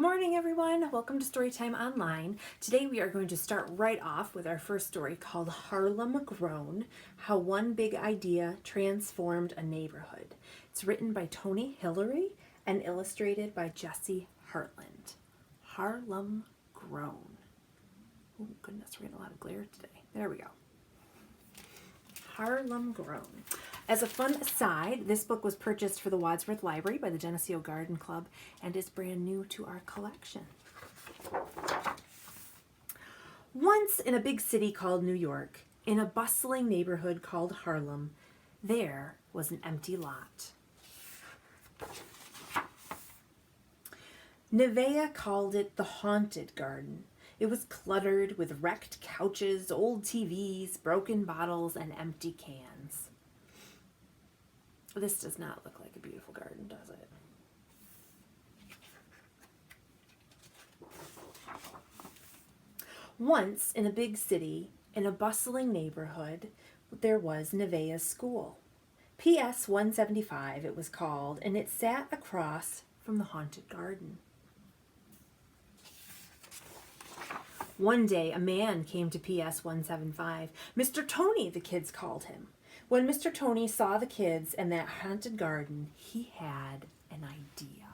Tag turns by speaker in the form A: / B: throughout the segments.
A: morning, everyone. Welcome to Storytime Online. Today we are going to start right off with our first story called Harlem Grown, How One Big Idea Transformed a Neighborhood. It's written by Tony Hillary and illustrated by Jesse Hartland. Harlem Grown. Oh goodness, we're getting a lot of glare today. There we go. Harlem Grown. As a fun aside, this book was purchased for the Wadsworth Library by the Geneseo Garden Club and is brand new to our collection. Once in a big city called New York, in a bustling neighborhood called Harlem, there was an empty lot. Nevaeh called it the Haunted Garden. It was cluttered with wrecked couches, old TVs, broken bottles, and empty cans. This does not look like a beautiful garden, does it? Once in a big city, in a bustling neighborhood, there was Nevaeh's school. PS 175 it was called, and it sat across from the haunted garden. One day, a man came to PS 175. Mr. Tony, the kids called him. When Mr. Tony saw the kids and that haunted garden, he had an idea.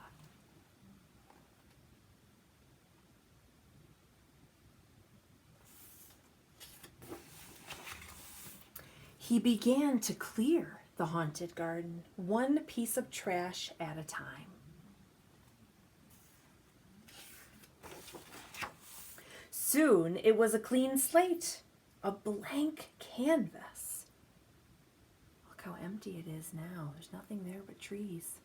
A: He began to clear the haunted garden, one piece of trash at a time. Soon it was a clean slate, a blank canvas. Look how empty it is now. There's nothing there but trees.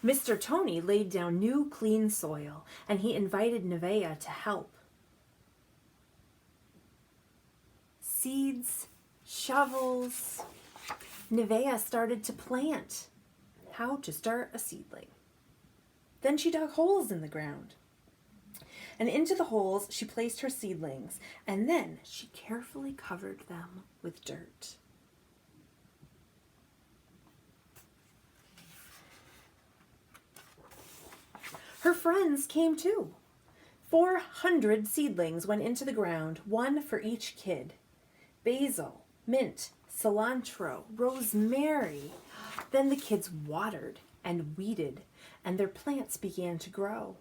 A: Mr. Tony laid down new clean soil, and he invited Nevaeh to help. Seeds, shovels. Nevaeh started to plant. How to start a seedling. Then she dug holes in the ground. And into the holes she placed her seedlings, and then she carefully covered them with dirt. Her friends came too. 400 seedlings went into the ground, one for each kid. Basil, mint, cilantro, rosemary. Then the kids watered and weeded, and their plants began to grow.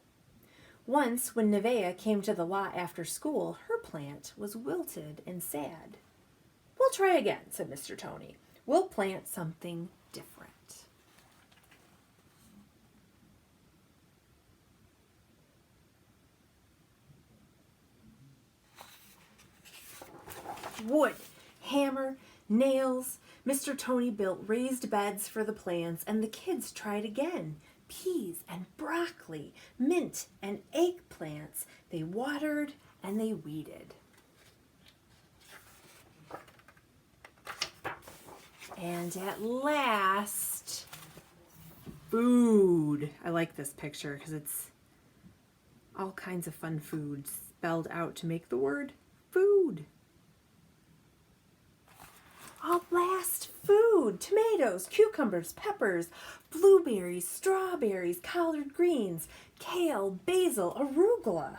A: Once, when Nevaeh came to the lot after school, her plant was wilted and sad. "We'll try again," said Mr. Tony. "We'll plant something different." Wood, hammer, nails. Mr. Tony built raised beds for the plants, and the kids tried again. Peas and broccoli, mint and eggplants. They watered and they weeded. And at last, food. I like this picture because it's all kinds of fun foods spelled out to make the word food. At last, food. Tomatoes, cucumbers, peppers, blueberries, strawberries, collard greens, kale, basil, arugula.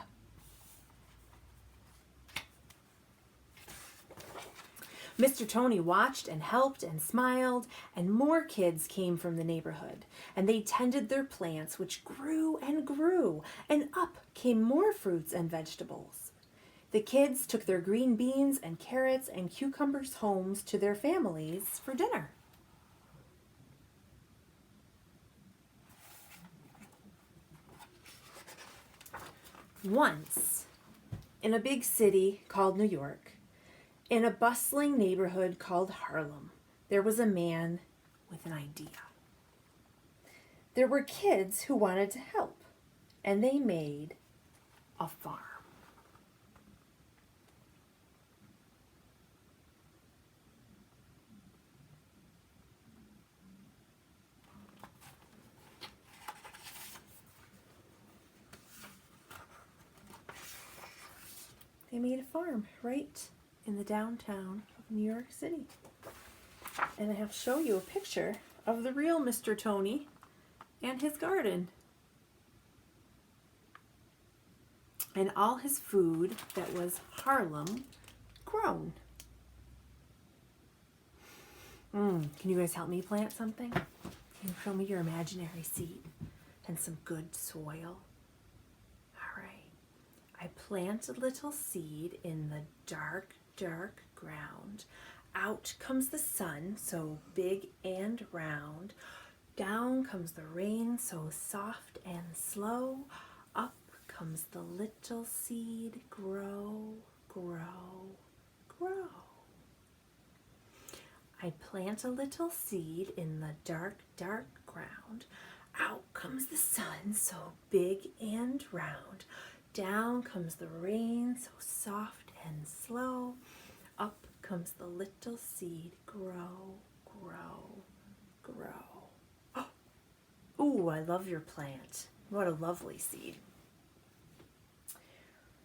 A: Mr. Tony watched and helped and smiled, and more kids came from the neighborhood, and they tended their plants, which grew, and up came more fruits and vegetables. The kids took their green beans and carrots and cucumbers home to their families for dinner. Once, in a big city called New York, in a bustling neighborhood called Harlem, there was a man with an idea. There were kids who wanted to help, and they made a farm. They made a farm right in the downtown of New York City. And I have to show you a picture of the real Mr. Tony and his garden. And all his food that was Harlem grown. Can you guys help me plant something? Can you show me your imaginary seed and some good soil? All right. I plant a little seed in the dark, dark ground. Out comes the sun, so big and round. Down comes the rain, so soft and slow. Up comes the little seed, grow, grow, grow. I plant a little seed in the dark, dark ground. Out comes the sun, so big and round. Down comes the rain, so soft and slow. Up comes the little seed, grow, grow, grow. Oh, I love your plant. What a lovely seed.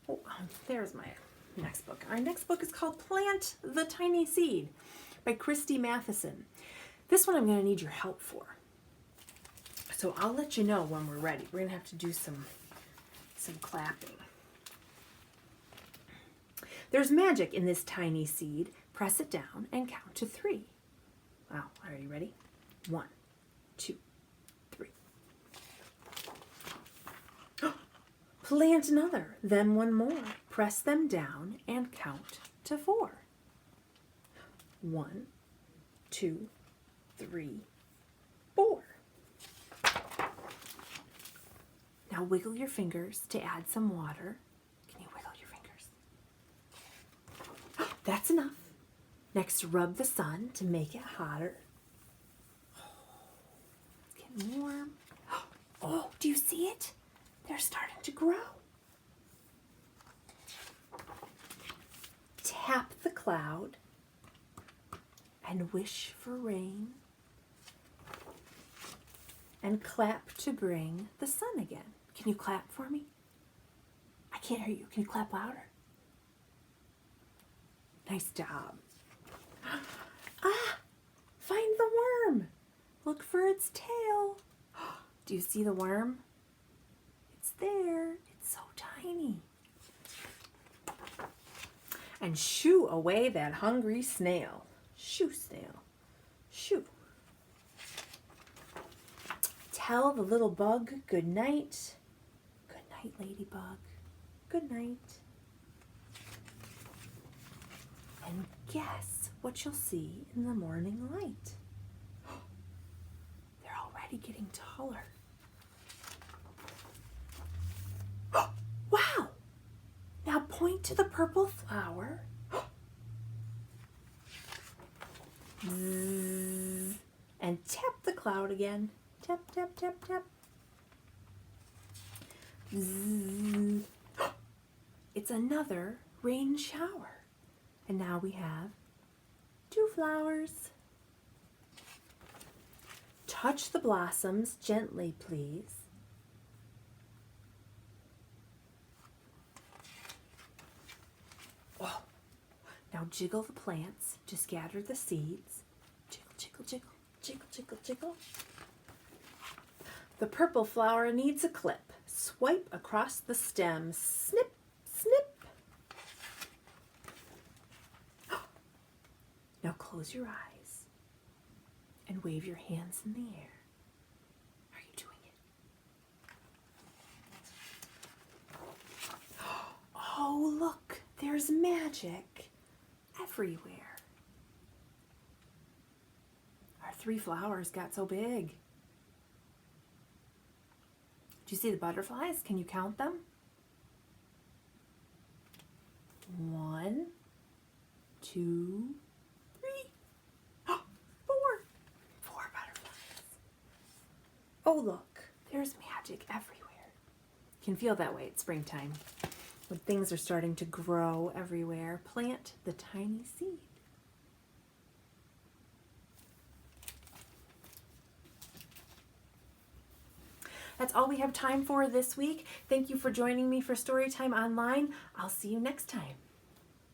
A: Oh, there's my next book. Our next book is called Plant the Tiny Seed by Christy Matheson. This one I'm going to need your help for. So I'll let you know when we're ready. We're going to have to do some clapping. There's magic in this tiny seed. Press it down and count to 3. Wow, are you ready? 1, 2, 3. Plant another, then one more. Press them down and count to 4. 1, 2, 3, 4. Now wiggle your fingers to add some water. Can you wiggle your fingers? That's enough. Next, rub the sun to make it hotter. It's getting warm. Oh, do you see it? They're starting to grow. Tap the cloud and wish for rain. And clap to bring the sun again. Can you clap for me? I can't hear you. Can you clap louder? Nice job. Ah, find the worm. Look for its tail. Do you see the worm? It's there. It's so tiny. And shoo away that hungry snail. Shoo, snail. Shoo. Tell the little bug good night. Good night, ladybug. Good night. And guess what you'll see in the morning light. They're already getting taller. Wow! Now point to the purple flower. And tap the cloud again. Tap, tap, tap, tap. It's another rain shower. And now we have 2 flowers. Touch the blossoms gently, please. Oh. Now jiggle the plants to scatter the seeds. Jiggle, jiggle, jiggle, jiggle, jiggle, jiggle. The purple flower needs a clip. Swipe across the stem. Snip, snip. Now close your eyes and wave your hands in the air. Are you doing it? Oh, look, there's magic everywhere. Our 3 flowers got so big. Do you see the butterflies? Can you count them? 1, 2, 3. 4. 4 butterflies. Oh, look, there's magic everywhere. You can feel that way at springtime. When things are starting to grow everywhere, plant the tiny seed. That's all we have time for this week. Thank you for joining me for Storytime Online. I'll see you next time.